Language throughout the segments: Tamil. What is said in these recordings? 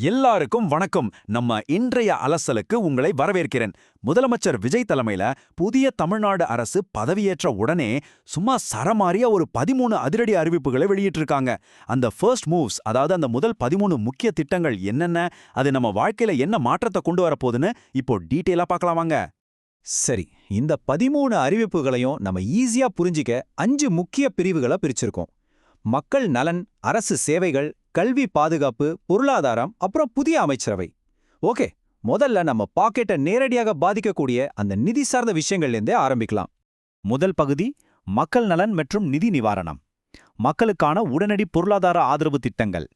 எல்லாருக்கும் வணக்கம். நம்ம இன்றைய அலசலுக்கு உங்களை வரவேற்கிறேன். முதலமைச்சர் விஜய் தலைமையில புதிய தமிழ்நாடு அரசு பதவியேற்ற உடனே சும்மா சரமாரியா ஒரு 13 அதிரடி அறிவிப்புகளை வெளியிட்டிருக்காங்க. அந்த ஃபர்ஸ்ட் மூவ்ஸ், அதாவது அந்த முதல் 13 முக்கிய திட்டங்கள் என்னென்ன, அது நம்ம வாழ்க்கையில என்ன மாற்றத்தை கொண்டு வரப்போகுதுன்னு இப்போ டீட்டெயிலா பார்க்கலாமாங்க. சரி, இந்த 13 அறிவிப்புகளையும் நம்ம ஈஸியா புரிஞ்சிக்க 5 முக்கிய பிரிவுகளை பிரிச்சிருக்கோம். மக்கள் நலன், அரசு சேவைகள், கல்வி பாதுகாப்பு, பொருளாதாரம், அப்புறம் புதிய அமைச்சரவை. ஓகே, முதல்ல நம்ம பாக்கெட்டை நேரடியாக பாதிக்கக்கூடிய அந்த நிதி சார்ந்த விஷயங்கள்லேருந்தே ஆரம்பிக்கலாம். முதல் பகுதி மக்கள் நலன் மற்றும் நிதி நிவாரணம். மக்களுக்கான உடனடி பொருளாதார ஆதரவு திட்டங்கள்.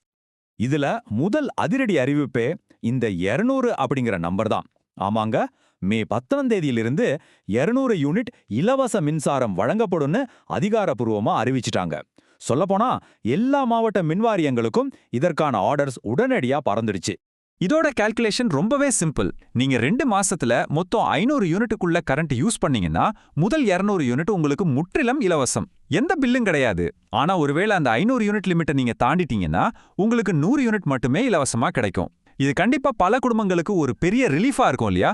இதுல முதல் அதிரடி அறிவிப்பே இந்த 200 அப்படிங்கிற நம்பர் தான். ஆமாங்க, மே 10ஆம் தேதியிலிருந்து 200 யூனிட் இலவச மின்சாரம் வழங்கப்படும்னு அதிகாரப்பூர்வமா அறிவிச்சிட்டாங்க. சொல்லப்போனா எல்லா மாவட்ட மின்வாரியங்களுக்கும் இதற்கான ஆர்டர்ஸ் உடனடியா பறந்துடுச்சு. இதோட கால்குலேஷன் ரொம்பவே சிம்பிள். நீங்க 2 மாசத்துல மொத்தம் 500 யூனிட்டுக்குள்ள கரண்ட் யூஸ் பண்ணீங்கன்னா முதல் 200 யூனிட் உங்களுக்கு முற்றிலும் இலவசம். எந்த பில்லும் கிடையாது. ஆனா ஒருவேளை அந்த 500 யூனிட் லிமிட்டை நீங்க தாண்டிட்டீங்கன்னா உங்களுக்கு 100 யூனிட் மட்டுமே இலவசமா கிடைக்கும். இது கண்டிப்பா பல குடும்பங்களுக்கு ஒரு பெரிய ரிலீஃபா இருக்கும் இல்லையா?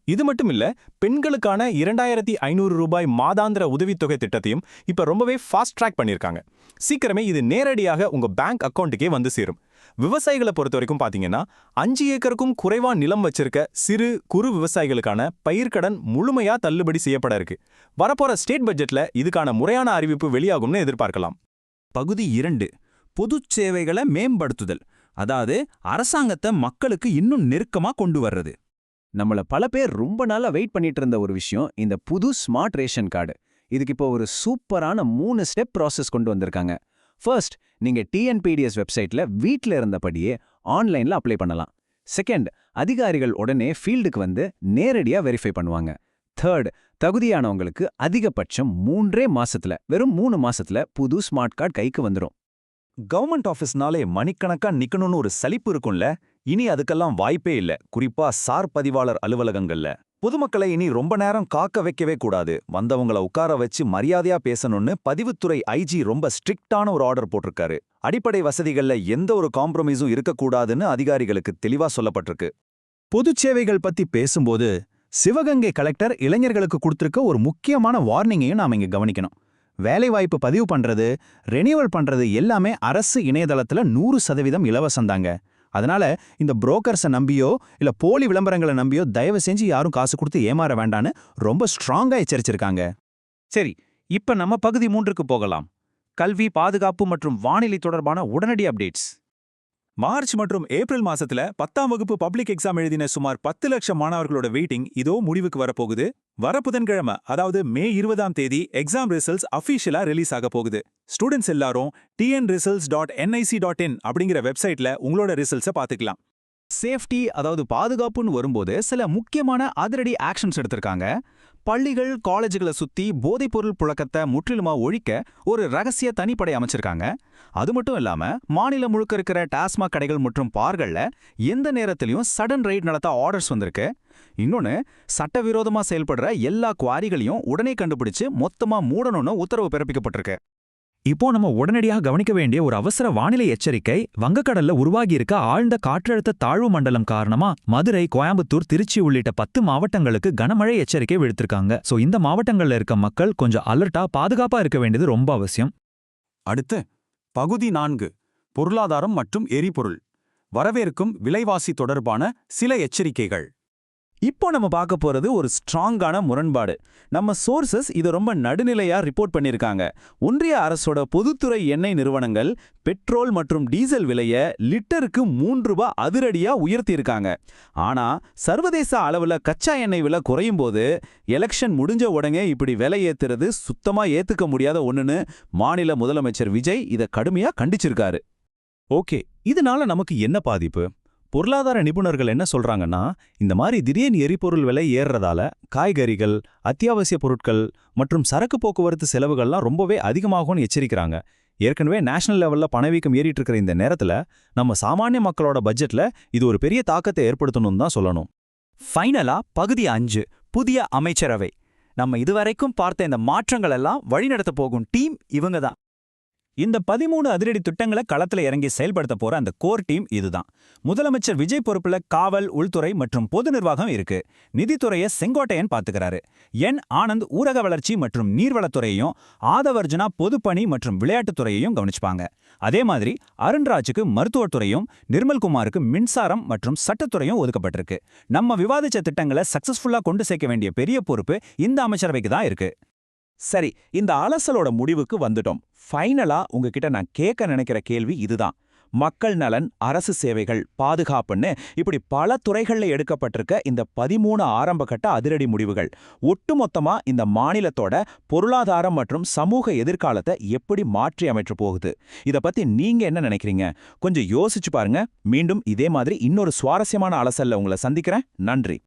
இது மட்டும் இல்ல, பெண்களுக்கான 2500 ரூபாய் மாதாந்திர உதவித்தொகை திட்டத்தையும் இப்ப ரொம்பவே ஃபாஸ்ட் ட்ராக் பண்ணிருக்காங்க. சீக்கிரமே இது நேரடியாக உங்க பேங்க் அக்கவுண்ட்டுக்கே வந்து சேரும். விவசாயிகளை பொறுத்த வரைக்கும் பாத்தீங்கன்னா 5 ஏக்கருக்கும் குறைவா நிலம் வச்சிருக்க சிறு குறு விவசாயிகளுக்கான பயிர்க்கடன் முழுமையா தள்ளுபடி செய்யப்பட இருக்கு. வரப்போற ஸ்டேட் பட்ஜெட்ல இதுக்கான முறையான அறிவிப்பு வெளியாகும்னு எதிர்பார்க்கலாம். பகுதி 2 பொதுச் சேவைகளை மேம்படுத்துதல். அதாவது அரசாங்கத்தை மக்களுக்கு இன்னும் நெருக்கமா கொண்டு வர்றது. நம்மள பல பேர் ரொம்ப நாளா வெயிட் பண்ணிட்டு இருந்த ஒரு விஷயம் இந்த புது ஸ்மார்ட் ரேஷன் கார்டு. இதுக்கு இப்போ ஒரு சூப்பரான 3 ஸ்டெப் ப்ராசஸ் கொண்டு வந்திருக்காங்க. ஃபர்ஸ்ட், நீங்க டிஎன்பிடிஎஸ் வெப்சைட்ல வீட்ல இருந்தபடியே ஆன்லைன்ல அப்ளை பண்ணலாம். செகண்ட், அதிகாரிகள் உடனே ஃபீல்டுக்கு வந்து நேரடியா வெரிஃபை பண்ணுவாங்க. தேர்ட், தகுதியானவங்களுக்கு அதிகபட்சம் 3 மாசத்துல, வெறும் 3 மாசத்துல புது ஸ்மார்ட் கார்டு கைக்கு வந்துடும். கவர்மெண்ட் ஆஃபீஸ்னாலே மணிக்கணக்கா நிக்கணும்னு ஒரு சலிப்பு இருக்கும்ல. இனி அதுக்கெல்லாம் வாய்ப்பே இல்ல. குறிப்பா சார் பதிவாளர் அலுவலகங்கள்ல பொதுமக்களை இனி ரொம்ப நேரம் காக்க வைக்கவே கூடாது. வந்தவங்கள உட்கார வச்சு மரியாதையா பேசணும்னு பதிவுத்துறை ஐஜி ரொம்ப ஸ்ட்ரிக்டான ஒரு ஆர்டர் போட்டிருக்காரு. அடிப்படை வசதிகள்ல எந்த ஒரு காம்ப்ரமைஸும் இருக்கக்கூடாதுன்னு அதிகாரிகளுக்கு தெளிவா சொல்லப்பட்டிருக்கு. பொதுச் சேவைகள் பத்தி பேசும்போது சிவகங்கை கலெக்டர் இளைஞர்களுக்கு கொடுத்திருக்க ஒரு முக்கியமான வார்னிங்கையும் நாம இங்க கவனிக்கணும். வேலைவாய்ப்பு பதிவு பண்றது, ரெனியூவல் பண்றது எல்லாமே அரசு இணையதளத்துல 100% இலவசம்தாங்க. அதனால இந்த புரோக்கர்ஸை நம்பியோ இல்ல போலி விளம்பரங்களை நம்பியோ தயவு செஞ்சு யாரும் காசு கொடுத்து ஏமாற வேண்டான்னு ரொம்ப ஸ்ட்ராங்கா எச்சரிச்சிருக்காங்க. சரி, இப்ப நம்ம பகுதி 3க்கு போகலாம். கல்வி பாதுகாப்பு மற்றும் வானிலை தொடர்பான உடனடி அப்டேட்ஸ். மார்ச் மற்றும் ஏப்ரல் மாசத்துல 10ஆம் வகுப்பு பப்ளிக் எக்ஸாம் எழுதின சுமார் 10 லட்சம் மாணவர்களோட வெயிட்டிங் இதோ முடிவுக்கு வரப்போகுது. வர புதன்கிழமை, அதாவது மே 20ஆம் தேதி எக்ஸாம் ரிசல்ட்ஸ் அஃபீஷியலா ரிலீஸ் ஆக போகுது. ஸ்டூடெண்ட்ஸ் எல்லாரும் tnresults.nic.in அப்படிங்கிற வெப்சைட்ல உங்களோட ரிசல்ட்ஸை பாத்துக்கலாம். சேஃப்டி, அதாவது பாதுகாப்புன்னு வரும்போது சில முக்கியமான அதிரடி ஆக்ஷன்ஸ் எடுத்திருக்காங்க. பள்ளிகள், காலேஜுகளை சுத்தி போதைப்பொருள் புழக்கத்தை முற்றிலுமா ஒழிக்க ஒரு ரகசிய தனிப்படை அமைச்சிருக்காங்க. அது மட்டும் இல்லாம மாநிலம் முழுக்க இருக்கிற டாஸ்மாக் கடைகள் மற்றும் பார்கள்ல எந்த நேரத்திலையும் சடன் ரைட் நடத்த ஆர்டர்ஸ் வந்திருக்கு. இன்னொன்னு, சட்டவிரோதமா செயல்படுற எல்லா குவாரிகளையும் உடனே கண்டுபிடிச்சு மொத்தமா மூடணும்னு உத்தரவு பிறப்பிக்கப்பட்டிருக்கு. இப்போ நம்ம உடனடியாக கவனிக்க வேண்டிய ஒரு அவசர வானிலை எச்சரிக்கை. வங்கக்கடல்ல உருவாகியிருக்க ஆழ்ந்த காற்றழுத்த தாழ்வு மண்டலம் காரணமா மதுரை, கோயம்புத்தூர், திருச்சி உள்ளிட்ட 10 மாவட்டங்களுக்கு கனமழை எச்சரிக்கை விடுத்திருக்காங்க. சோ இந்த மாவட்டங்கள்ல இருக்க மக்கள் கொஞ்சம் அலர்ட்டா பாதுகாப்பா இருக்க வேண்டியது ரொம்ப அவசியம். அடுத்து பகுதி 4 பொருளாதாரம் மற்றும் எரிபொருள். வரவேற்கும் விலைவாசி தொடர்பான சில எச்சரிக்கைகள். இப்போ நம்ம பார்க்க போறது ஒரு ஸ்ட்ராங்கான முரண்பாடு. நம்ம சோர்சஸ் இதை ரொம்ப நடுநிலையா ரிப்போர்ட் பண்ணிருக்காங்க. ஒன்றிய அரசோட பொதுத்துறை எண்ணெய் நிறுவனங்கள் பெட்ரோல் மற்றும் டீசல் விலைய லிட்டருக்கு 3 ரூபாய் அதிரடியா உயர்த்தியிருக்காங்க. ஆனா சர்வதேச அளவுல கச்சா எண்ணெய் விலை குறையும் போது எலெக்ஷன் முடிஞ்ச உடனே இப்படி விலை ஏத்துறது சுத்தமா ஏத்துக்க முடியாத ஒண்ணுன்னு மாநில முதலமைச்சர் விஜய் இதை கடுமையா கண்டிச்சிருக்காரு. ஓகே, இதனால நமக்கு என்ன பாதிப்பு? பொருளாதார நிபுணர்கள் என்ன சொல்றாங்கன்னா, இந்த மாதிரி திடீர்னு எரிபொருள் விலை ஏறுறதால காய்கறிகள், அத்தியாவசிய பொருட்கள் மற்றும் சரக்கு போக்குவரத்து செலவுகள்லாம் ரொம்பவே அதிகமாகும்னு எச்சரிக்கிறாங்க. ஏற்கனவே நேஷனல் லெவல்ல பணவீக்கம் ஏறிட்டு இருக்கிற இந்த நேரத்துல நம்ம சாமானிய மக்களோட பட்ஜெட்ல இது ஒரு பெரிய தாக்கத்தை ஏற்படுத்தணும்னு தான் சொல்லணும். ஃபைனலா பகுதி 5 புதிய அமைச்சரவை. நம்ம இதுவரைக்கும் பார்த்த இந்த மாற்றங்கள் எல்லாம் வழிநடத்த போகும் டீம் இவங்க தான். இந்த 13 அதிரடி திட்டங்களை களத்துல இறங்கி செயல்படுத்த போற அந்த கோர் டீம் இதுதான். முதலமைச்சர் விஜய் பொறுப்புல காவல், உள்துறை மற்றும் பொது நிர்வாகம் இருக்கு. நிதித்துறையை செங்கோட்டையன் பாத்துக்கிறாரு. என் ஆனந்த் ஊரக வளர்ச்சி மற்றும் நீர்வளத்துறையையும், ஆதவர்ஜுனா பொதுப்பணி மற்றும் விளையாட்டுத்துறையையும் கவனிச்சுப்பாங்க. அதே மாதிரி அருண்ராஜுக்கு மருத்துவத்துறையும், நிர்மல்குமாருக்கு மின்சாரம் மற்றும் சட்டத்துறையும் ஒதுக்கப்பட்டிருக்கு. நம்ம விவாதிச்ச திட்டங்களை சக்சஸ்ஃபுல்லா கொண்டு சேர்க்க வேண்டிய பெரிய பொறுப்பு இந்த அமைச்சரவைக்கு தான் இருக்கு. சரி, இந்த அலசலோட முடிவுக்கு வந்துட்டோம். ஃபைனலா உங்ககிட்ட நான் கேட்க நினைக்கிற கேள்வி இதுதான். மக்கள் நலன், அரசு சேவைகள், பாதுகாப்புன்னு இப்படி பல துறைகள்ல எடுக்கப்பட்டிருக்க இந்த 13 ஆரம்பகட்ட அதிரடி முடிவுகள் ஒட்டுமொத்தமா இந்த மாநிலத்தோட பொருளாதாரம் மற்றும் சமூக எதிர்காலத்தை எப்படி மாற்றி அமைச்சு போகுது? இத பத்தி நீங்க என்ன நினைக்கிறீங்க? கொஞ்சம் யோசிச்சு பாருங்க. மீண்டும் இதே மாதிரி இன்னொரு சுவாரஸ்யமான அலசல்ல உங்களை சந்திக்கிறேன். நன்றி.